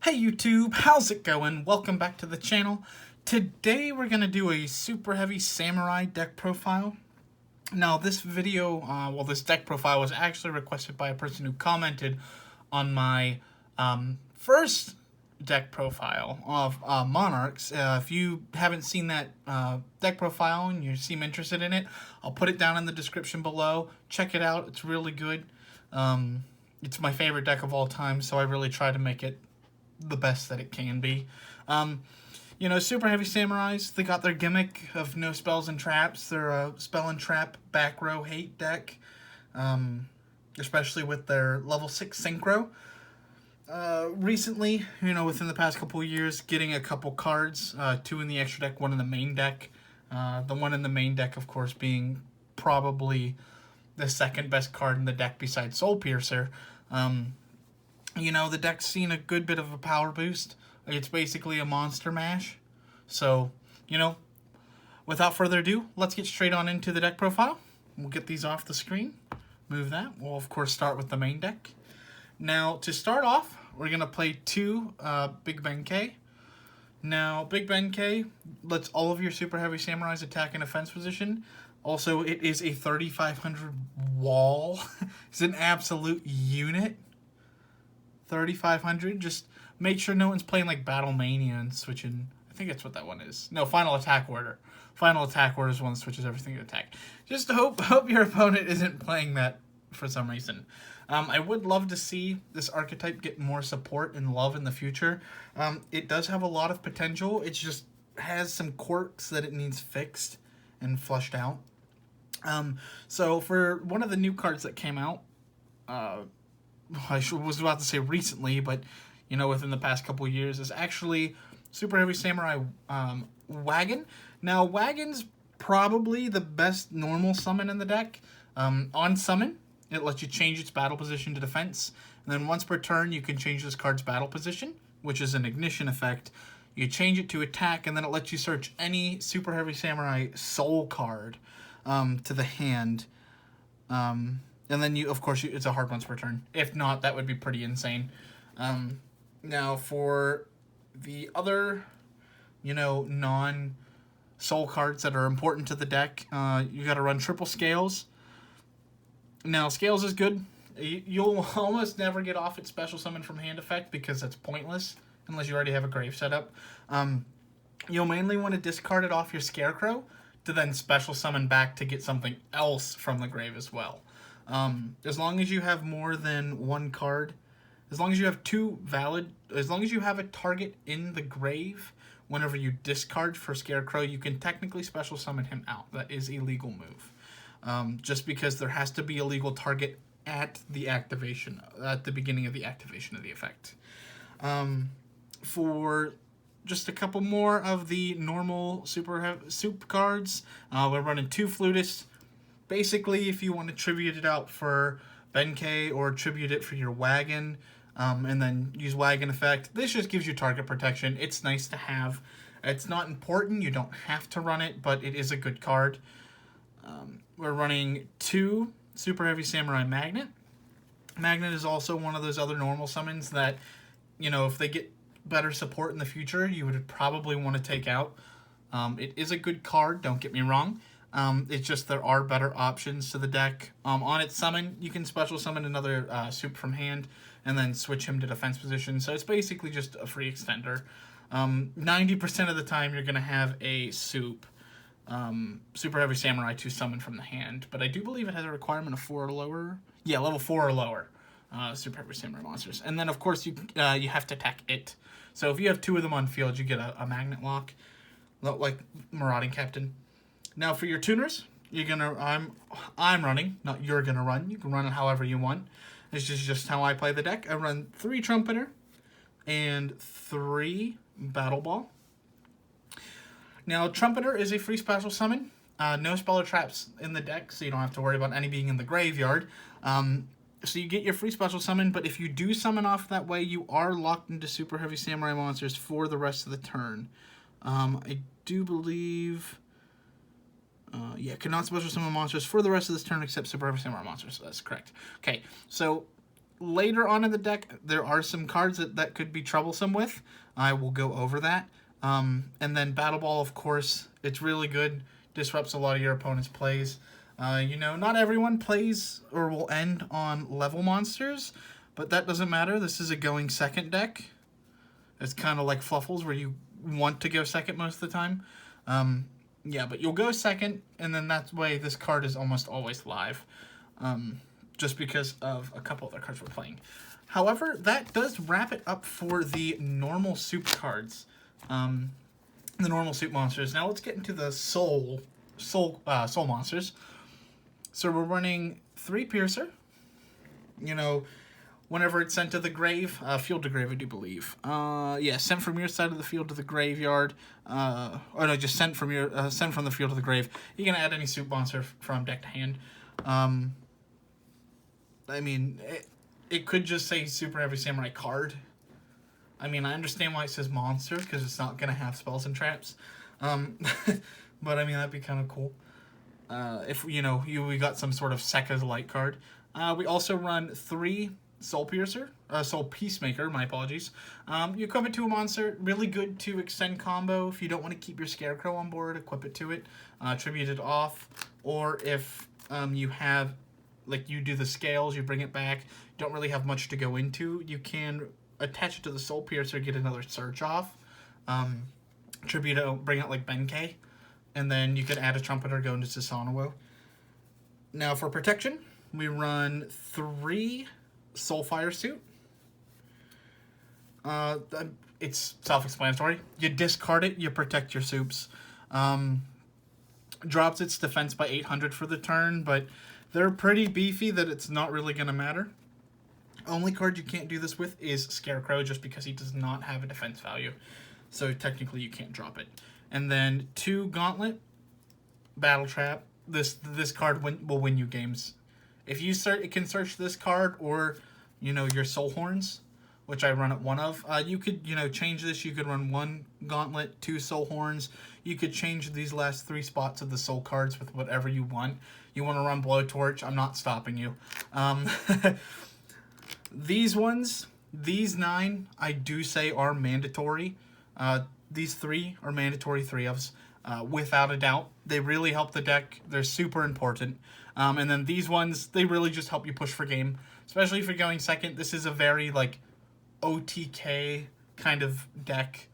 Hey YouTube, how's it going? Welcome back to the channel. Today we're going to do a Superheavy Samurai deck profile. Now this video, this deck profile was actually requested by a person who commented on my first deck profile of Monarchs. If you haven't seen that deck profile and you seem interested in it, I'll put it down in the description below. Check it out, it's really good. It's my favorite deck of all time, so I really try to make it the best that it can be. Superheavy Samurais, they got their gimmick of no spells and traps. They're a spell and trap back row hate deck, especially with their level 6 synchro. Recently, within the past couple of years, getting a couple cards, 2 in the extra deck, 1 in the main deck. The one in the main deck, of course, being probably the second best card in the deck besides Soul Piercer. The deck's seen a good bit of a power boost. It's basically a monster mash. So, without further ado, let's get straight on into the deck profile. We'll get these off the screen. Move that. We'll, of course, start with the main deck. Now, to start off, we're going to play 2 Big Benkei. Now, Big Benkei lets all of your Superheavy Samurais attack in a fence position. Also, it is a 3,500 wall. It's an absolute unit. 3,500. Just make sure no one's playing like Battle Mania and switching. I think that's what that one is. No, Final Attack Order. Final Attack Order is one that switches everything to attack. Just hope your opponent isn't playing that for some reason. I would love to see this archetype get more support and love in the future. It does have a lot of potential. It just has some quirks that it needs fixed and flushed out. So for one of the new cards that came out, I was about to say recently, but within the past couple of years, is actually Superheavy Samurai Wagon. Now, Wagon's probably the best normal summon in the deck. On summon, it lets you change its battle position to defense, and then once per turn, you can change this card's battle position, which is an ignition effect. You change it to attack, and then it lets you search any Superheavy Samurai soul card to the hand. And then of course, it's a hard once per turn. If not, that would be pretty insane. Now, for the other, non-soul cards that are important to the deck, you got to run triple Scales. Now, Scales is good. You'll almost never get off its special summon from hand effect because that's pointless unless you already have a grave set up. You'll mainly want to discard it off your Scarecrow to then special summon back to get something else from the grave as well. As long as you have more than one card, as long as you have as long as you have a target in the grave, whenever you discard for Scarecrow, you can technically special summon him out. That is a legal move. Just because there has to be a legal target at the beginning of the activation of the effect. For just a couple more of the normal soup cards, we're running 2 Flutists. Basically, if you want to tribute it out for Benkei or tribute it for your Wagon, and then use Wagon effect, this just gives you target protection. It's nice to have. It's not important. You don't have to run it, but it is a good card. We're running 2 Superheavy Samurai Magnet. Magnet is also one of those other normal summons that, if they get better support in the future, you would probably want to take out. It is a good card, don't get me wrong. It's just there are better options to the deck. On its summon, you can special summon another soup from hand and then switch him to defense position. So it's basically just a free extender. 90% of the time, you're going to have a soup, Superheavy Samurai to summon from the hand. But I do believe it has a requirement of 4 or lower. Yeah, level 4 or lower. Superheavy Samurai monsters. And then, of course, you have to attack it. So if you have 2 of them on field, you get a magnet lock, like Marauding Captain. Now for your tuners, I'm running, not you're gonna run. You can run it however you want. This is just how I play the deck. I run 3 Trumpeter and 3 Battle Ball. Now Trumpeter is a free special summon. No spell or traps in the deck, so you don't have to worry about any being in the graveyard. So you get your free special summon, but if you do summon off that way, you are locked into Superheavy Samurai monsters for the rest of the turn. I do believe... cannot special summon monsters for the rest of this turn except Superheavy Samurai monsters. So that's correct. Okay, so later on in the deck, there are some cards that could be troublesome with. I will go over that. And then Battle Ball, of course, it's really good. Disrupts a lot of your opponent's plays. You know, not everyone plays or will end on level monsters, but that doesn't matter. This is a going second deck. It's kind of like Fluffles, where you want to go second most of the time. Yeah, but you'll go second, and then that way this card is almost always live, just because of a couple other cards we're playing. However, that does wrap it up for the normal soup cards, the normal soup monsters. Now let's get into the soul monsters. So we're running 3 Piercer. You know, whenever it's sent to the grave, field to grave, I do believe. Yeah, sent from your side of the field to the graveyard. Or no, just sent from the field to the grave. You can add any soup monster from deck to hand. I mean, it could just say Superheavy Samurai card. I mean, I understand why it says monster, because it's not going to have spells and traps. But, I mean, that'd be kind of cool. If, you know, we got some sort of Sekka's Light card. We also run 3 Soul Peacemaker, my apologies. You equip it to a monster. Really good to extend combo. If you don't want to keep your Scarecrow on board, equip it to it. Tribute it off. Or if you have, like, you do the scales, you bring it back, don't really have much to go into, you can attach it to the Soul Piercer, get another search off. Tribute it, bring out, like, Benkei. And then you could add a Trumpeter, go into Susanoo. Now for protection, we run 3 Soulfire Suit. It's self-explanatory. You discard it, you protect your soups. Drops its defense by 800 for the turn, but they're pretty beefy that it's not really going to matter. Only card you can't do this with is Scarecrow, just because he does not have a defense value. So technically you can't drop it. And then 2 Gauntlet, Battle Trap. This card will win you games. If you it can search this card or, you know, your Soul Horns, which I run at 1 of. You could, you know, change this. You could run 1 Gauntlet, 2 Soul Horns. You could change these last 3 spots of the Soul cards with whatever you want. You want to run Blowtorch, I'm not stopping you. These ones, these 9, I do say are mandatory. These 3 are mandatory 3-ofs, without a doubt. They really help the deck. They're super important. And then these ones, they really just help you push for game. Especially if you're going second. This is a very, like, OTK kind of deck.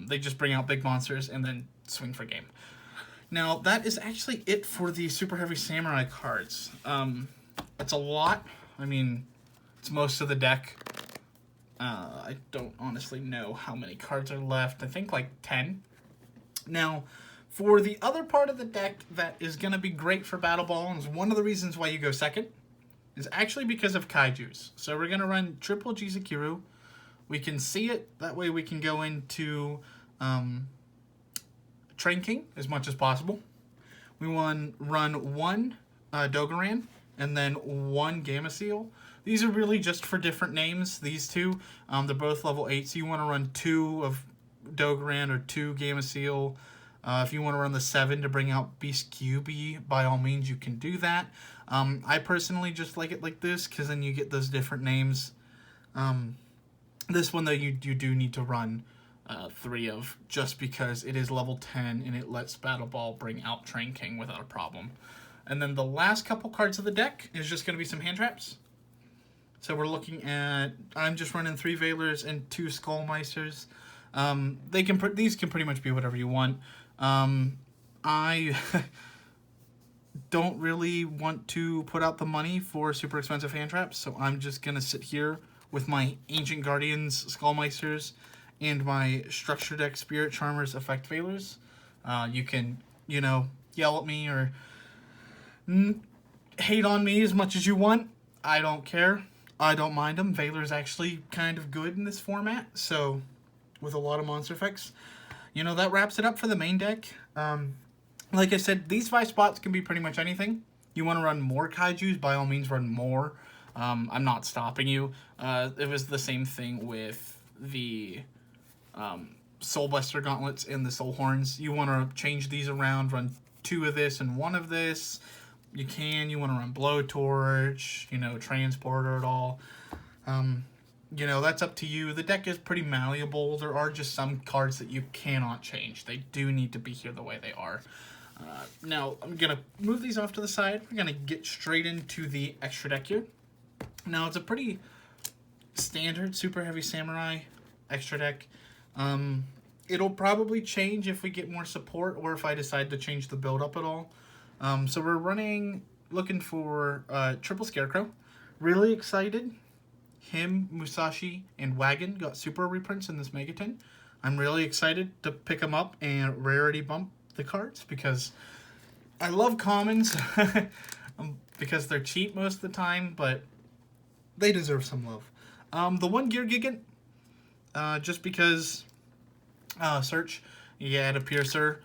They just bring out big monsters and then swing for game. Now, that is actually it for the Superheavy Samurai cards. It's a lot. I mean, it's most of the deck. I don't honestly know how many cards are left. I think like 10. Now, for the other part of the deck that is going to be great for Battle Ball, and is one of the reasons why you go second, is actually because of Kaijus. So we're going to run triple Jizukiru. We can see it. That way we can go into Train King as much as possible. We run 1 Dogoran and then 1 Gamma Seal. These are really just for different names, these 2. They're both level 8, so you want to run 2 of Dogoran or 2 Gamma Seal. If you want to run the 7 to bring out Beast QB, by all means you can do that. I personally just like it like this, because then you get those different names. This one, though, you do need to run 3 of, just because it is level 10 and it lets Battle Ball bring out Train King without a problem. And then the last couple cards of the deck is just going to be some hand traps. So we're looking at, I'm just running 3 Veilers and 2 Skullmeisters. These can pretty much be whatever you want. I don't really want to put out the money for super expensive hand traps, so I'm just going to sit here with my Ancient Guardians Skullmeisters and my Structure Deck Spirit Charmers Effect Veilers. You can, you know, yell at me or hate on me as much as you want. I don't care. I don't mind them. Veiler's actually kind of good in this format, so with a lot of monster effects. You know, that wraps it up for the main deck. Like I said, these 5 spots can be pretty much anything. You want to run more Kaijus, by all means run more. I'm not stopping you. It was the same thing with the Soul Buster Gauntlets and the Soul Horns. You want to change these around, run 2 of this and 1 of this. You want to run Blowtorch, you know, Transporter at all. You know, that's up to you. The deck is pretty malleable. There are just some cards that you cannot change. They do need to be here the way they are. Now, I'm going to move these off to the side. We're going to get straight into the extra deck here. Now, it's a pretty standard Superheavy Samurai extra deck. It'll probably change if we get more support or if I decide to change the build up at all. So we're looking for Triple Scarecrow. Really excited. Him, Musashi, and Wagon got super reprints in this Megaton. I'm really excited to pick them up and rarity bump the cards because I love commons because they're cheap most of the time, but they deserve some love. The one Gear Gigant, just because search, you add a Piercer,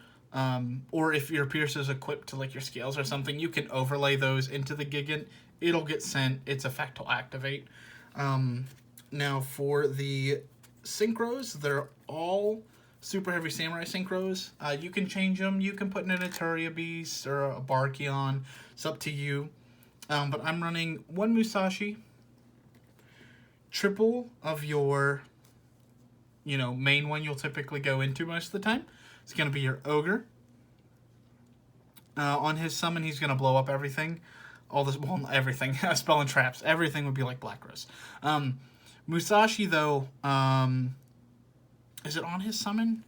or if your Piercer is equipped to like your scales or something, you can overlay those into the Gigant. It'll get sent. Its effect will activate. Now for the synchros, they're all Superheavy Samurai synchros. You can change them. You can put in an Eteria Beast or a Barkion. It's up to you. But I'm running one Musashi, triple of your, you know, main one you'll typically go into most of the time. It's going to be your Ogre. On his summon, he's going to blow up everything. All this, well, everything. Spell and traps. Everything would be like Black Rose. Musashi, though, is it on his summon?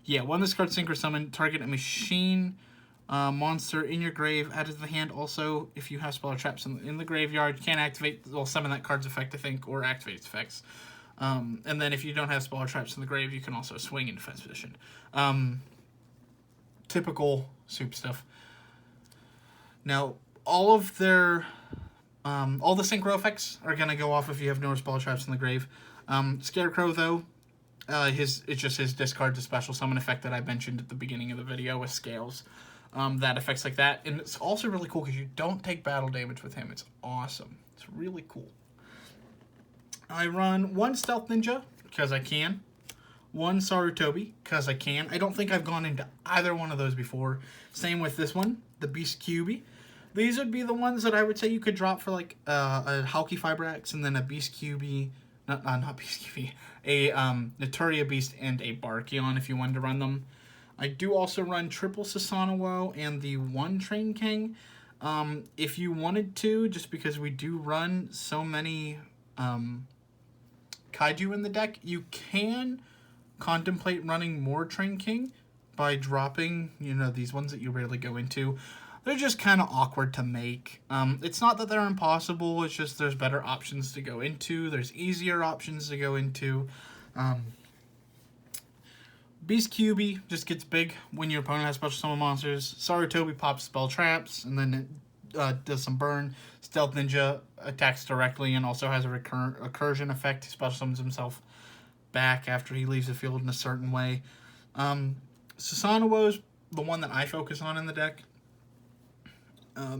Yeah, one this card synchro summon, target a machine monster in your grave, added to the hand. Also, if you have spell or traps in the graveyard, you can't activate or summon that card's effect, I think, or activate its effects. And then if you don't have spell or traps in the grave, you can also swing in defense position. Typical soup stuff. Now, all of their, all the synchro effects are going to go off if you have no spell traps in the grave. Scarecrow, though, it's just his discard to special summon effect that I mentioned at the beginning of the video with scales. That affects like that. And it's also really cool because you don't take battle damage with him. It's awesome. It's really cool. I run one Stealth Ninja because I can. One Sarutobi because I can. I don't think I've gone into either one of those before. Same with this one, the Beast Cubey. These would be the ones that I would say you could drop for like a Halki Fibrax and then a Beast Cubey, not Beast Cubey, a Eteria Beast and a Barkion if you wanted to run them. I do also run triple Susanoo and the one Train King. If you wanted to, just because we do run so many Kaiju in the deck, you can contemplate running more Train King by dropping, you know, these ones that you rarely go into. They're just kind of awkward to make. It's not that they're impossible, it's just there's better options to go into. There's easier options to go into. Beast Cubey just gets big when your opponent has special summon monsters. Sarutobi pops spell traps, and then it does some burn. Stealth Ninja attacks directly and also has a recursion effect. He special summons himself back after he leaves the field in a certain way. Susanoo is the one that I focus on in the deck.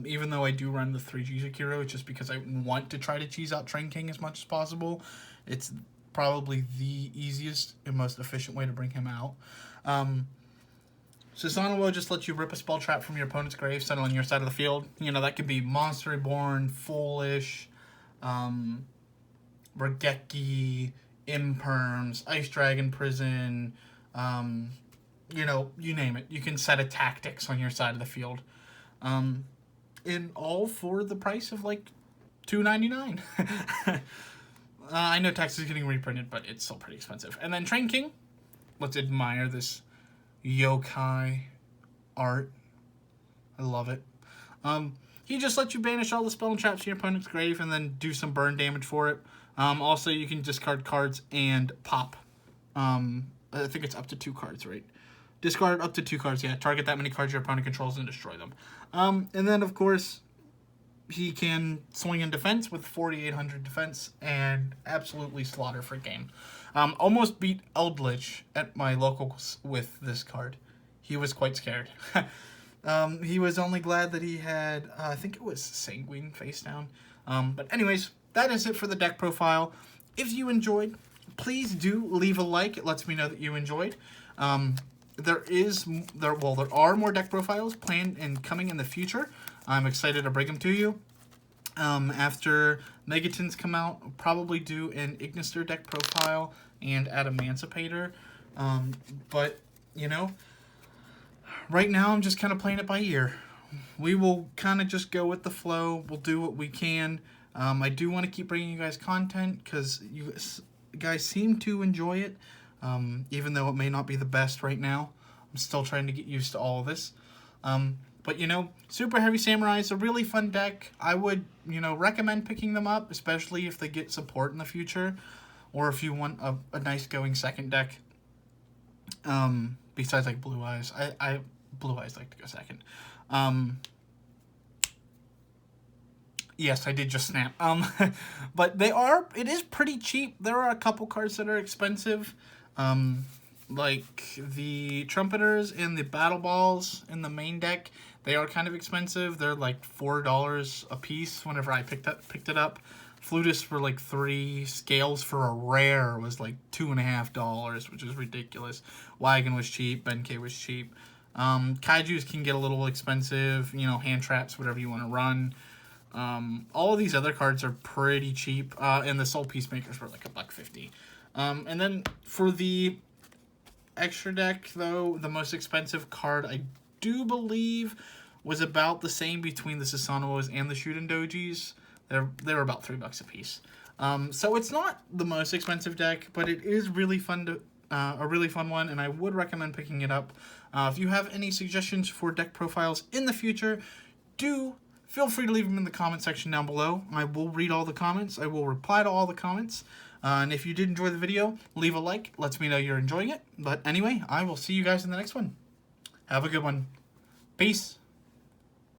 Even though I do run the 3G Sekiro, it's just because I want to try to cheese out Train King as much as possible. It's probably the easiest and most efficient way to bring him out. Susanoo just lets you rip a spell trap from your opponent's grave, settle on your side of the field. You know, that could be Monster Reborn, Foolish, Regeki, Imperms, Ice Dragon Prison, you know, you name it. You can set a Tactics on your side of the field. In all for the price of like $2.99. I know Text is getting reprinted, but it's still pretty expensive. And then Train King. Let's admire this yokai art. I love it. He just lets you banish all the spell and traps in your opponent's grave and then do some burn damage for it. Also, you can discard cards and pop. I think it's up to 2 cards, right? Discard up to 2 cards, yeah. Target that many cards your opponent controls and destroy them. And then, of course, he can swing in defense with 4,800 defense and absolutely slaughter for game. Almost beat Eldritch at my locals with this card. He was quite scared. He was only glad that he had, I think it was Sanguine face down. But anyways, that is it for the deck profile. If you enjoyed, please do leave a like. It lets me know that you enjoyed. There are more deck profiles planned and coming in the future. I'm excited to bring them to you. After Megatons come out, I'll probably do an Ignister deck profile and add Emancipator. But, you know, right now I'm just kind of playing it by ear. We will kind of just go with the flow. We'll do what we can. I do want to keep bringing you guys content because you guys seem to enjoy it, even though it may not be the best right now. I'm still trying to get used to all of this. But, you know, Superheavy Samurai is a really fun deck. I would, you know, recommend picking them up, especially if they get support in the future, or if you want a nice going second deck. Besides, like, Blue Eyes. Blue Eyes like to go second. Yes, I did just snap. But it is pretty cheap. There are a couple cards that are expensive. Like the Trumpeters and the Battle Balls in the main deck, they are kind of expensive. They're like $4 a piece whenever I picked it up. Flutists for like $3. Scales for a rare was like $2.50, which is ridiculous. Wagon was cheap. Benkei was cheap. Kaijus can get a little expensive. You know, hand traps, whatever you want to run. All of these other cards are pretty cheap. And the Soul Peacemakers were like $1.50. And then for the extra deck, though, the most expensive card I do believe was about the same between the Susanuos and the Shuden Dojis. They were about $3 a piece. So it's not the most expensive deck, but it is really fun to a really fun one, and I would recommend picking it up. If you have any suggestions for deck profiles in the future, do feel free to leave them in the comment section down below. I will read all the comments. I will reply to all the comments. And if you did enjoy the video, leave a like. Lets me know you're enjoying it. But anyway, I will see you guys in the next one. Have a good one. Peace.